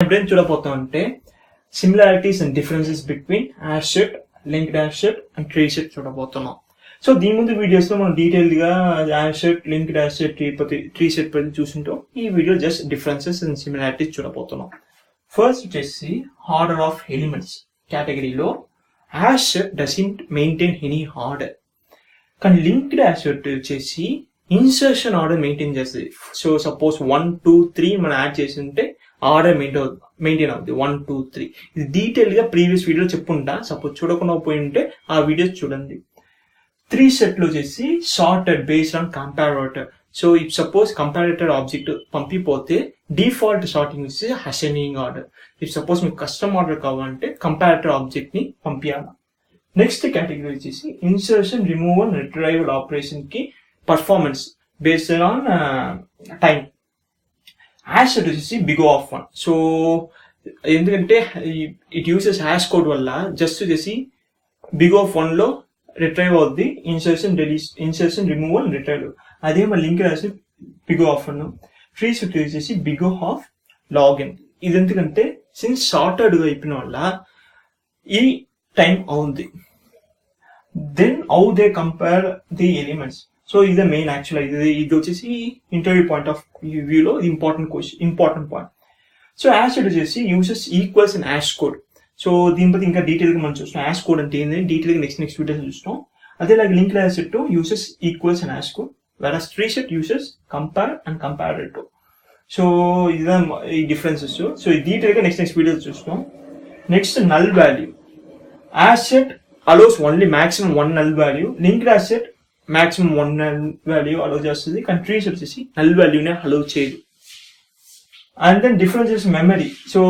ఎప్పుడైనా చూడబోతామంటే similarities and differences between HashSet, LinkedHashSet and TreeSet చూడబోతున్నాం. So దీని ముందు వీడియోస్ లో మనం డీటెయిల్డ్ గా HashSet, LinkedHashSet, TreeSet పై చూసింటాం. ఈ video just differences and similarities చూడబోతున్నాం. ఫస్ట్ వచ్చేసి ఆర్డర్ ఆఫ్ ఎలిమెంట్స్ కేటగిరీలో HashSet doesn't maintain any order, కానీ LinkedHashSet వచ్చేసి ఇన్సర్షన్ ఆర్డర్ మెయింటైన్ చేస్తుంది. సో సపోజ్ 1, 2, 3 మనం యాడ్ చేసి ఉంటే ఆర్డర్ మెయింటైన్ అవుతుంది 1, 2, 3. ఇది డీటెయిల్ గా ప్రీవియస్ వీడియోలో చెప్పుంటా, సపోజ్ చూడకుండా పోయి ఉంటే ఆ వీడియోస్ చూడండి. TreeSet లో వచ్చేసి sorted based on comparator. So if suppose comparator object పంపిపోతే డిఫాల్ట్ సార్టింగ్ వచ్చేసి అసైనింగ్ ఆర్డర్. ఇఫ్ సపోజ్ మీకు కస్టమ్ ఆర్డర్ కావాలంటే కంపారేటర్ ఆబ్జెక్ట్ ని పంపించాలి. నెక్స్ట్ కేటగిరీ వచ్చేసి ఇన్సర్షన్, రిమూవల్, రిట్రైవల్ ఆపరేషన్ కి performance based on time. HashSet వచ్చేసి బిగ్ ఆఫ్ 1. సో ఎందుకంటే ఇట్ యూసెస్ హ్యాష్ కోడ్ వల్ల జస్ట్ వచ్చేసి బిగ్ ఆఫ్ 1 లో రిట్రైవ్ అవుద్ది ఇన్సర్షన్, రిమూవల్, రిట్రైవల్. అదే మన లింక్ రాసి బిగ్ ఆఫ్ 1. TreeSet వచ్చేసి బిగ్ ఆఫ్ లాగిన్. ఇది ఎందుకంటే సిన్స్ సార్టెడ్ గా అయిపోయిన వల్ల ఈ టైం అవుద్ది. Then how they compare the elements. So ఇది మెయిన్ యాక్చువల్. ఇది వచ్చేసి ఇంటర్వ్యూ పాయింట్ ఆఫ్ వ్యూలో ఇంపార్టెంట్ పాయింట్. సో HashSet వచ్చేసి uses equals and hash code. So దీనిపై ఇంకా డీటెయిల్ గా మనం చూస్తాం హ్యాష్ కోడ్ అంటే ఏంటి డీటెయిల్ గా నెక్స్ట్ వీడియోస్ చూస్తాం. అదేలాగా LinkedHashSet uses equals and hash code, whereas TreeSet uses compare and comparative. So ఇదే ఈ డిఫరెన్సెస్. సో ఈ డీటెయిల్ గా నెక్స్ట్ వీడియోస్ చూస్తాం. Next null value. HashSet allows only maximum 1 null value. LinkedHashSet maximum 1 null value allow చేస్తుంది, కానీ TreeSet వచ్చేసి null value నే allow చేయదు. And then differences memory. So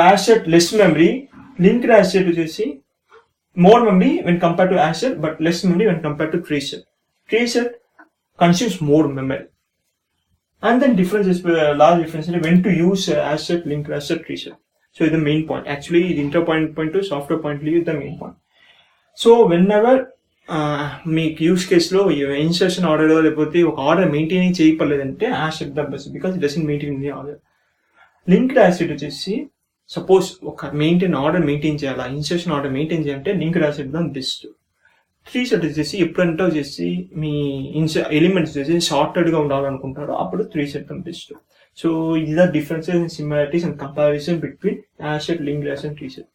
HashSet less memory, LinkedHashSet వచ్చేసి more memory when compared to HashSet but less memory when compared to TreeSet. TreeSet consumes more memory. And then differences, large difference when to use HashSet, LinkedHashSet, TreeSet. So ఇది main point. Actually ఇది inter point to software point leave the main point. So when ever మీకు use కేసులో insertion order లేకపోతే ఒక order maintain చేయలేదంటే HashSet the best, because it doesn't maintain the order. LinkedHashSet వచ్చేసి suppose ఒక order maintain చేయాలా, insertion order maintain చేయాలంటే LinkedHashSet the best. TreeSet వచ్చేసి ఎప్పుడంటే వచ్చేసి మీ ఎలిమెంట్స్ వచ్చేసి సార్టెడ్ గా ఉండాలనుకుంటారో అప్పుడు TreeSet ద బెస్ట్. సో ఇది the differences and similarities and comparison between HashSet, LinkedHashSet and TreeSet.